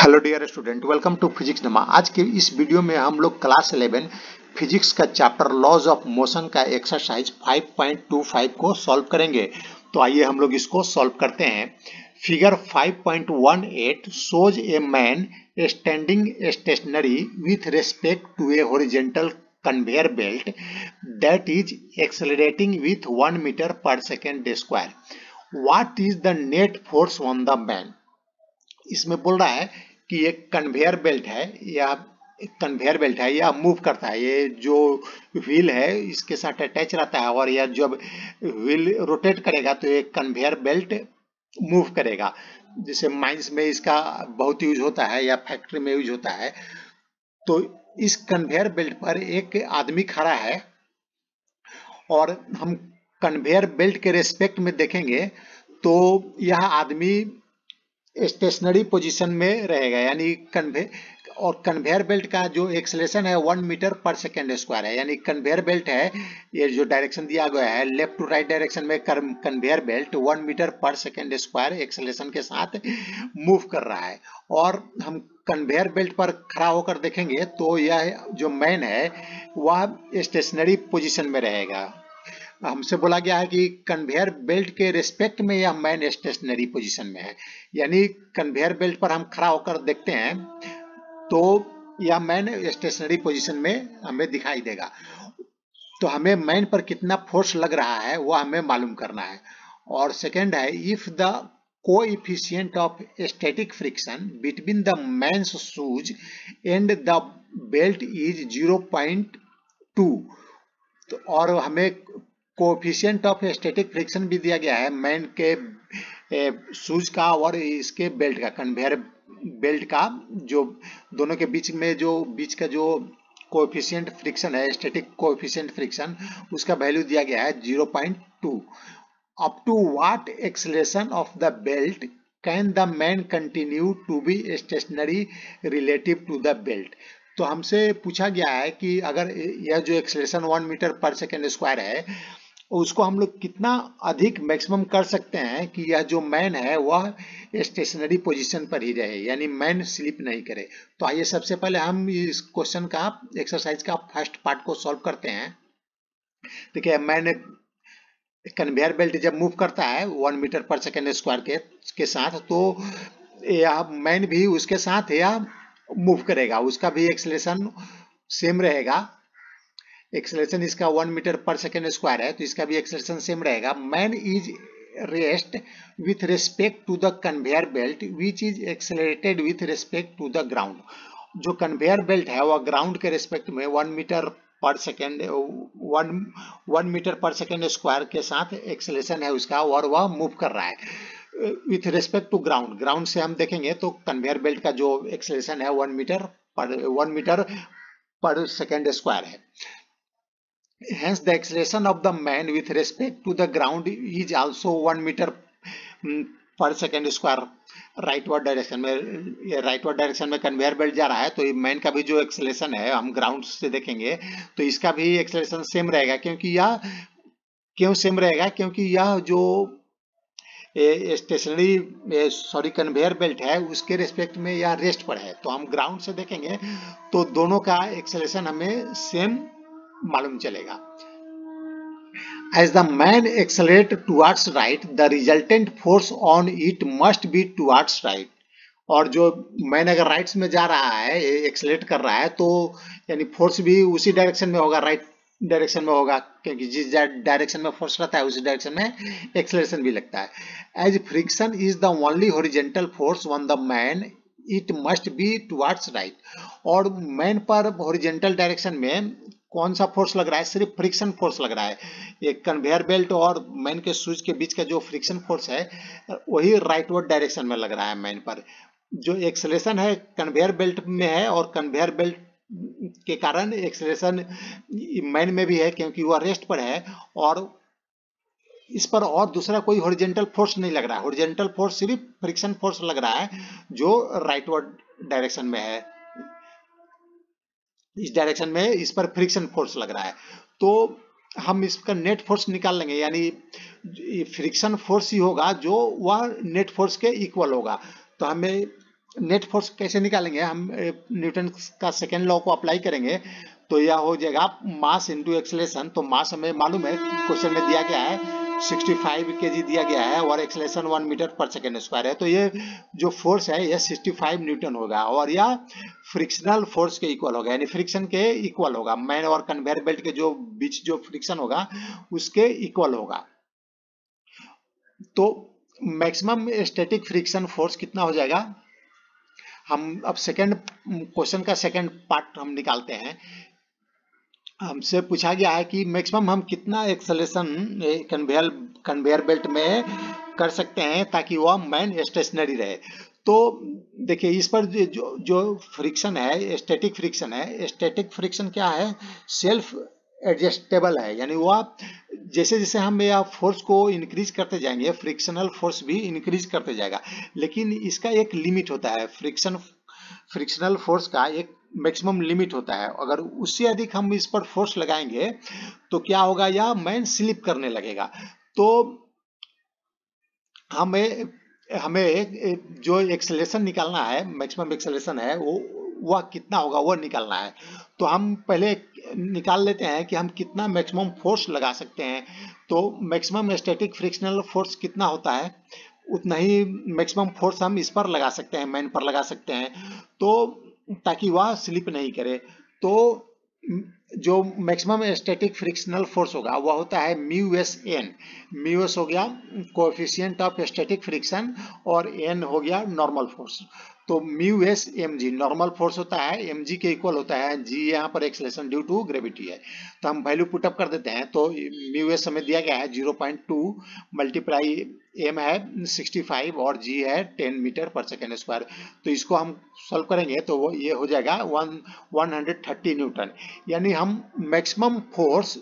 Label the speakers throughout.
Speaker 1: Hello dear student, welcome to physics Nama. आज के इस वीडियो में हम लोग क्लास 11 फिजिक्स का चैप्टर लॉज ऑफ मोशन का एक्सरसाइज 5.25 को सॉल्व करेंगे। तो आइए हम लोग इसको सॉल्व करते हैं। Figure 5.18 shows a man standing stationary with respect to a horizontal conveyor belt that is accelerating with 1 meter per second square. What is the net force on the man? इसमें बोल रहा है कि एक कन्वेयर बेल्ट है या move करता है। ये जो व्हील है इसके साथ अटैच रहता है और यह जब व्हील रोटेट करेगा तो एक कन्वेयर बेल्ट मूव करेगा। जैसे माइंस में इसका बहुत यूज होता है या फैक्ट्री में यूज होता है। तो इस कन्वेयर बेल्ट पर एक आदमी खड़ा है और हम कन्वेयर बेल्ट के रेस्पेक्ट में देखेंगे तो यह आदमी स्टेशनरी पोजीशन में रहेगा, यानी कन्वेयर बेल्ट का जो एक्सेलरेशन है 1 मीटर पर सेकेंड स्क्वायर है। यानी कन्वेयर बेल्ट है, ये जो डायरेक्शन दिया गया है लेफ्ट टू राइट डायरेक्शन में conveyor belt 1 metre per second square acceleration के साथ मूव कर रहा है। और हम कन्वेयर बेल्ट पर खड़ा होकर देखेंगे तो यह जो मैन है वह स्टेशनरी पोजीशन में रहेगा। हमसे बोला गया है कि कन्वेयर बेल्ट के रिस्पेक्ट में यह मैन स्टेशनरी पोजीशन में है, यानी कन्वेयर बेल्ट पर हम खड़ा होकर देखते हैं तो यह मैन स्टेशनरी पोजीशन में हमें दिखाई देगा। तो हमें मैन पर कितना फोर्स लग रहा है वह हमें मालूम करना है। और सेकंड है, if the coefficient of static friction between the man's shoes and the belt is 0.2, तो और हमें कोएफिशिएंट ऑफ स्टैटिक फ्रिक्शन भी दिया गया है मैन के शूज का और इसके बेल्ट का, कन्वेयर बेल्ट का, जो दोनों के बीच का जो कोएफिशिएंट फ्रिक्शन है, स्टैटिक कोएफिशिएंट फ्रिक्शन, उसका वैल्यू दिया गया है 0.2। Up to what acceleration of the belt can the man continue to be stationary relative to the belt. तो हमसे पूछा गया है कि अगर यह जो acceleration 1 metre per second square है उसको हम लोग कितना अधिक मैक्सिमम कर सकते हैं कि यह जो मैन है वह स्टेशनरी पोजीशन पर ही रहे, यानी मैन स्लिप नहीं करे। तो आइए सबसे पहले हम इस क्वेश्चन का एक्सरसाइज का फर्स्ट पार्ट को सॉल्व करते हैं। देखिए, मैन कन्वेयर बेल्ट जब मूव करता है 1 मीटर पर सेकेंड स्क्वायर के साथ, तो यह मैन भी उसके साथ यह मूव करेगा, उसका भी एक्सेलरेशन सेम रहेगा। एक्सेलरेशन इसका 1 मीटर पर सेकेंड स्क्वायर है तो इसका भी एक्सेलरेशन सेम रहेगा। Man is rest with respect to the conveyor belt which is accelerated with respect to the ground. जो कन्वेयर बेल्ट है वह ग्राउंड के रिस्पेक्ट में 1 मीटर पर सेकेंड स्क्वायर के साथ एक्सेलरेशन है उसका और वह मूव कर रहा है with respect to ground. Ground से हम देखेंगे तो कन्वेयर बेल्ट का जो एक्सेलरेशन है 1 मीटर पर सेकेंड स्क्वायर है। Hence the acceleration of the man with respect to the ground is also 1 meter per second square rightward direction में। Rightward direction में कन्वेयर बेल्ट जा रहा है तो मैन का भी जो एक्सेलरेशन है हम ग्राउंड से देखेंगे तो इसका भी एक्सेलरेशन सेम रहेगा। क्यों सेम रहेगा? क्योंकि यह जो कन्वेयर बेल्ट है उसके रिस्पेक्ट में यह रेस्ट पर है। तो हम ग्राउंड से देखेंगे तो दोनों का एक्सेलरेशन हमें सेम मालूम चलेगा। As the man accelerates towards right, the resultant force on it must be towards right. और जो मैन अगर राइट में जा रहा है, एक्सेलरेट कर रहा है, तो यानी फोर्स भी उसी डायरेक्शन में होगा, राइट डायरेक्शन में होगा, क्योंकि जिस डायरेक्शन में फोर्स रहता है उसी डायरेक्शन में एक्सेलरेशन भी लगता है। As friction is the only horizontal force on the man, it must be towards right. और मैन पर हॉरिजॉन्टल डायरेक्शन में कौन सा फोर्स लग रहा है? सिर्फ फ्रिक्शन फोर्स लग रहा है। ये कन्वेयर बेल्ट और मैन के शूज के बीच का जो फ्रिक्शन फोर्स है वही राइटवर्ड डायरेक्शन में लग रहा है मैन पर। जो एक्सेलरेशन है कन्वेयर बेल्ट में है और कन्वेयर बेल्ट के कारण एक्सेलरेशन मैन में भी है क्योंकि वह रेस्ट पर है और इस पर और दूसरा कोई हॉरिजॉन्टल फोर्स नहीं लग रहा है। हॉरिजॉन्टल फोर्स सिर्फ फ्रिक्शन फोर्स लग रहा है जो राइटवर्ड डायरेक्शन में है। इस डायरेक्शन में इस पर फ्रिक्शन फोर्स लग रहा है तो हम इसका नेट फोर्स निकाल लेंगे, यानी फ्रिक्शन फोर्स ही होगा जो वह नेट फोर्स के इक्वल होगा। तो हमें नेट फोर्स कैसे निकालेंगे, हम न्यूटन का सेकेंड लॉ को अप्लाई करेंगे तो यह हो जाएगा मास इनटू एक्सेलरेशन। तो मास हमें मालूम है, क्वेश्चन में दिया गया है 65 kg दिया गया है और acceleration 1 metre per second square है। तो ये जो फोर्स है यह 65 न्यूटन होगा और यह फ्रिक्शनल फोर्स के इक्वल होगा, यानी फ्रिक्शन के इक्वल होगा। मैन और कन्वेयर बेल्ट के जो बीच जो फ्रिक्शन होगा उसके इक्वल होगा। तो मैक्सिमम स्टैटिक फ्रिक्शन फोर्स कितना हो जाएगा, हम अब सेकंड क्वेश्चन का सेकंड पार्ट हम निकालते हैं। हमसे पूछा गया है कि मैक्सिमम हम कितना एक्सेलरेशन कन्वेयर बेल्ट में कर सकते हैं ताकि वह मैन स्टेशनरी रहे। तो देखिए इस पर जो जो फ्रिक्शन है स्टैटिक फ्रिक्शन है, स्टैटिक फ्रिक्शन क्या है, सेल्फ एडजस्टेबल है, यानी वह जैसे जैसे हम यह फोर्स को इंक्रीज करते जाएंगे फ्रिक्शनल फोर्स भी इंक्रीज करते जाएगा, लेकिन इसका एक लिमिट होता है। फ्रिक्शनल फोर्स का एक मैक्सिमम लिमिट होता है, अगर उससे अधिक हम इस पर फोर्स लगाएंगे तो क्या होगा, यह मैन स्लिप करने लगेगा। तो हमें हमें जो एक्सेलरेशन निकालना है, मैक्सिमम एक्सेलरेशन है वो वह कितना होगा वह निकालना है। तो हम पहले निकाल लेते हैं कि हम कितना मैक्सिमम फोर्स लगा सकते हैं। तो मैक्सिमम स्टैटिक फ्रिक्शनल फोर्स कितना होता है, उतना ही मैक्सिमम फोर्स हम इस पर लगा सकते हैं, मैन पर लगा सकते हैं, तो ताकि वह स्लिप नहीं करे। तो जो मैक्सिमम स्टैटिक फ्रिक्शनल फोर्स होगा वह होता है mu s N. Mu s हो गया कोएफिशिएंट ऑफ स्टैटिक फ्रिक्शन और एन हो गया नॉर्मल फोर्स। तो mu s m g normal force होता है, एम जी के इक्वल होता है, जी यहाँ पर एक्सेलरेशन ड्यू टू ग्रेविटी है। तो हम वैल्यू पुटअप कर देते हैं। तो म्यू एस हमें दिया गया है 0.2 मल्टीप्लाई एम है 65 और जी है 10 मीटर पर सेकेंड स्क्वायर। तो इसको हम सॉल्व करेंगे तो वो ये हो जाएगा 130 न्यूटन, यानी हम मैक्सिमम फोर्स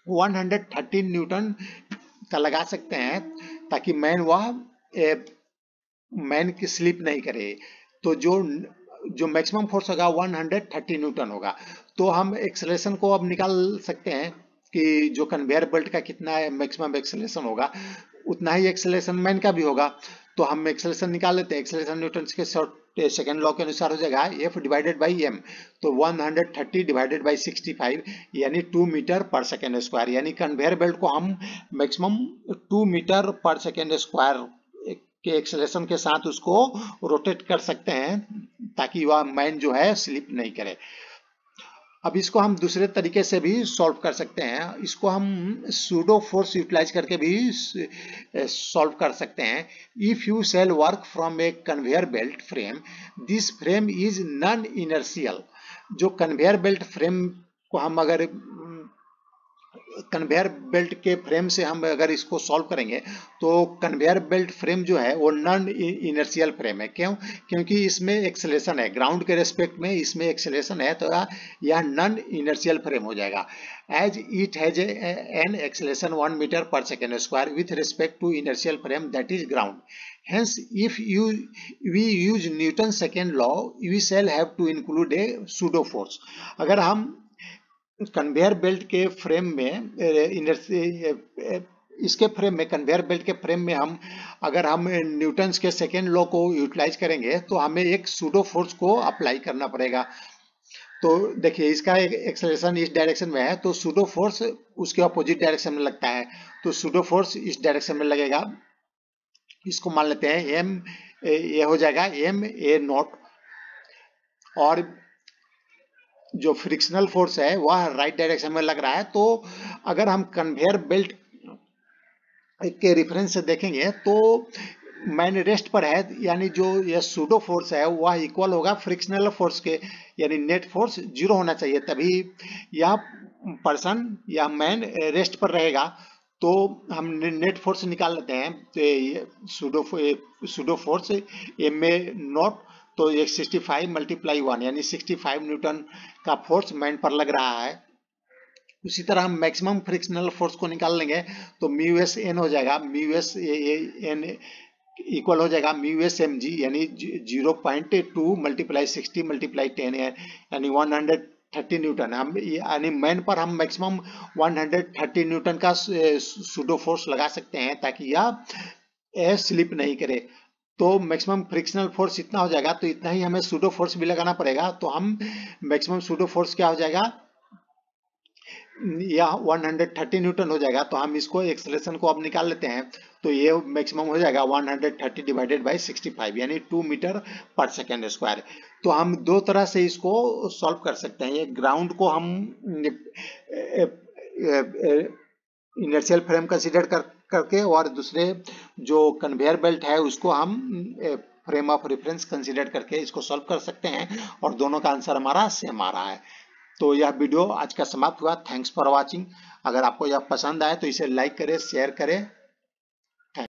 Speaker 1: 130 न्यूटन का लगा सकते हैं ताकि मैन की स्लिप नहीं करे। तो जो मैक्सिमम फोर्स होगा 130 न्यूटन होगा। तो हम एक्सेलरेशन को अब निकाल सकते हैं कि जो कन्वेयर बेल्ट का कितना है मैक्सिमम एक्सेलरेशन होगा, उतना ही एक्सेलरेशन मैन का भी होगा। तो हम एक्सेलरेशन निकाल लेते हैं। एक्सेलरेशन न्यूटन के सेकंड लॉ के अनुसार हो जाएगा F डिवाइडेड बाई m। तो 130 डिवाइडेड बाई 65 यानी 2 मीटर पर सेकेंड स्क्वायर, यानी कन्वेयर बेल्ट को हम maximum 2 metre per second square के एक्सेलरेशन के साथ उसको रोटेट कर सकते हैं ताकि वह मैन जो है स्लिप नहीं करे। अब इसको हम दूसरे तरीके से भी सॉल्व कर सकते हैं। इसको हम सूडो फोर्स यूटिलाइज करके भी सॉल्व कर सकते हैं। If you sell work from a conveyor belt frame, this frame is non inertial. जो कन्वेयर बेल्ट फ्रेम को हम अगर कन्वेयर बेल्ट के फ्रेम से हम अगर इसको सॉल्व करेंगे तो कन्वेयर बेल्ट फ्रेम जो है वो नॉन इनर्शियल फ्रेम है। क्यों? क्योंकि इसमें एक्सेलरेशन है, ग्राउंड के रेस्पेक्ट में इसमें एक्सेलरेशन है, तो यह नॉन इनर्शियल फ्रेम हो जाएगा। As it has an acceleration 1 metre per second square with respect to inertial frame that is ground. Hence, if we use Newton's second law, we shall have to include a pseudo force. अगर हम conveyor belt के frame में इसके frame में conveyor belt के frame में अगर हम न्यूटन्स के सेकेंड लॉ को यूटिलाइज करेंगे तो हमें एक सूडो फोर्स को अप्लाई करना पड़ेगा। तो देखिए इसका एक एक्सेलरेशन इस डायरेक्शन में है तो सूडो फोर्स उसके अपोजिट डायरेक्शन में लगता है, तो सूडो फोर्स इस डायरेक्शन में लगेगा। इसको मान लेते हैं एम, ये हो जाएगा एम ए नॉट, और जो फ्रिक्शनल फोर्स है वह राइट डायरेक्शन में लग रहा है। तो अगर हम कन्वेयर बेल्ट के रेफरेंस से देखेंगे तो मैन रेस्ट पर है, यानी जो यह सूडो फोर्स है वह इक्वल होगा फ्रिक्शनल फोर्स के, यानी नेट फोर्स 0 होना चाहिए, तभी यह पर्सन या मैन रेस्ट पर रहेगा। तो हम नेट फोर्स निकाल लेते हैं। तो pseudo force m a naught, तो 65 मल्टीप्लाई 1 यानी 65 न्यूटन का फोर्स मैन पर लग रहा है। उसी तरह हम मैक्सिमम फ्रिक्शनल फोर्स को निकाल लेंगे तो म्यू एस एन हो जाएगा, म्यू एस एन इक्वल हो जाएगा म्यू एस एम जी, यानी 0.2 मल्टीप्लाई 60 मल्टीप्लाई 10 यानी 130 न्यूटन। हम यानी मैन पर हम मैक्सिमम 130 न्यूटन का सूडो फोर्स लगा सकते हैं ताकि यह स्लिप नहीं करे। तो मैक्सिमम फ्रिक्शनल फोर्स इतना हो जाएगा, तो इतना ही हमें सूडो फोर्स भी लगाना पड़ेगा। तो हम मैक्सिमम सूडो फोर्स क्या हो जाएगा, या 130 न्यूटन हो जाएगा। तो हम इसको एक्सेलरेशन को अब निकाल लेते हैं। तो ये मैक्सिमम हो जाएगा 130 डिवाइडेड बाई 65 यानी 2 मीटर पर सेकेंड स्क्वायर। तो हम दो तरह से इसको सॉल्व कर सकते हैं। एक ग्राउंड को हम इनर्शियल फ्रेम कंसीडर करके, और दूसरे जो कन्वेयर बेल्ट है उसको हम फ्रेम ऑफ रेफरेंस कंसीडर करके इसको सॉल्व कर सकते हैं, और दोनों का आंसर हमारा सेम आ रहा है। तो यह वीडियो आज का समाप्त हुआ। Thanks for watching. अगर आपको यह पसंद आए तो इसे लाइक करें, शेयर करें